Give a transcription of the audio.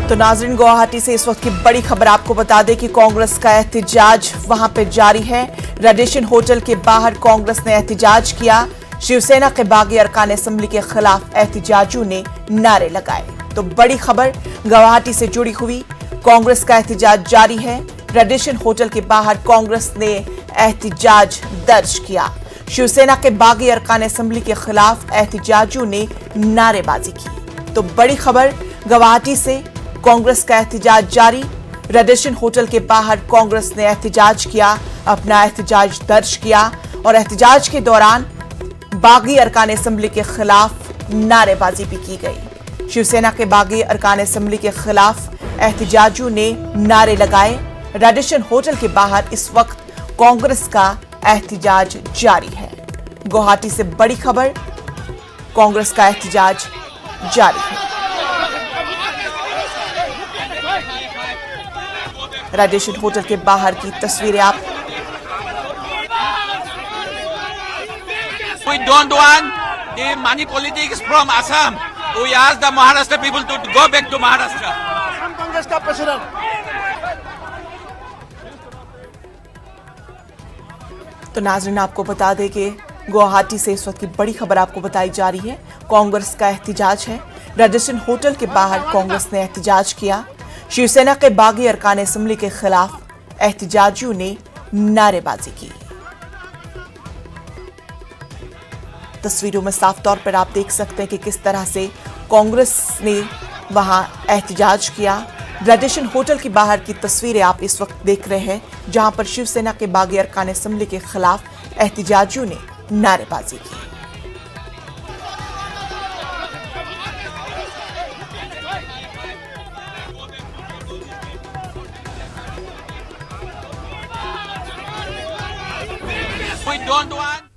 तो नाज़रीन, गुवाहाटी से इस वक्त की बड़ी खबर आपको बता दें कि कांग्रेस का एहतजाज वहां पे जारी है। रेडिशन होटल के बाहर कांग्रेस ने एहतजाज किया। शिवसेना के बागी अरकान असेंबली के खिलाफ एहतजाजियों ने नारे लगाए। तो बड़ी खबर गुवाहाटी से जुड़ी हुई, कांग्रेस का एहतजाज जारी है। रेडिशन होटल के बाहर कांग्रेस ने एहतजाज दर्ज किया। शिवसेना के बागी अरकान असेंबली के खिलाफ एहतजाजियों ने नारेबाजी की। तो बड़ी खबर गुवाहाटी से, कांग्रेस का एहतजाज जारी। रेडिशन होटल के बाहर कांग्रेस ने एहतजाज किया, अपना एहतजाज दर्ज किया और एहतजाज के दौरान बागी अरकान असेंबली के खिलाफ नारेबाजी भी की गई। शिवसेना के बागी अरकान असेंबली के खिलाफ एहतजाजियों ने नारे लगाए। रेडिशन होटल के बाहर इस वक्त कांग्रेस का एहतजाज जारी है। गुवाहाटी से बड़ी खबर, कांग्रेस का एहतजाज जारी है। रेडिशन होटल के बाहर की तस्वीरें आप। We don't want the money politics from Assam. We ask the Maharashtra people to go back to Maharashtra. Assam Congress का प्रेसिडेंट। तो नाज़रीन, आपको बता दें कि गुवाहाटी से इस वक्त की बड़ी खबर आपको बताई जा रही है। कांग्रेस का एहतजाज है। रेडिशन होटल के बाहर कांग्रेस ने एहतजाज किया। शिवसेना के बागी अरकान असेंबली के खिलाफ एहतजाजियों ने नारेबाजी की। तस्वीरों में साफ तौर पर आप देख सकते हैं कि किस तरह से कांग्रेस ने वहां एहतजाज किया। रेडिशन होटल के बाहर की तस्वीरें आप इस वक्त देख रहे हैं, जहां पर शिवसेना के बागी अरकान असेंबली के खिलाफ एहतजाजियों ने नारेबाजी की। We don't want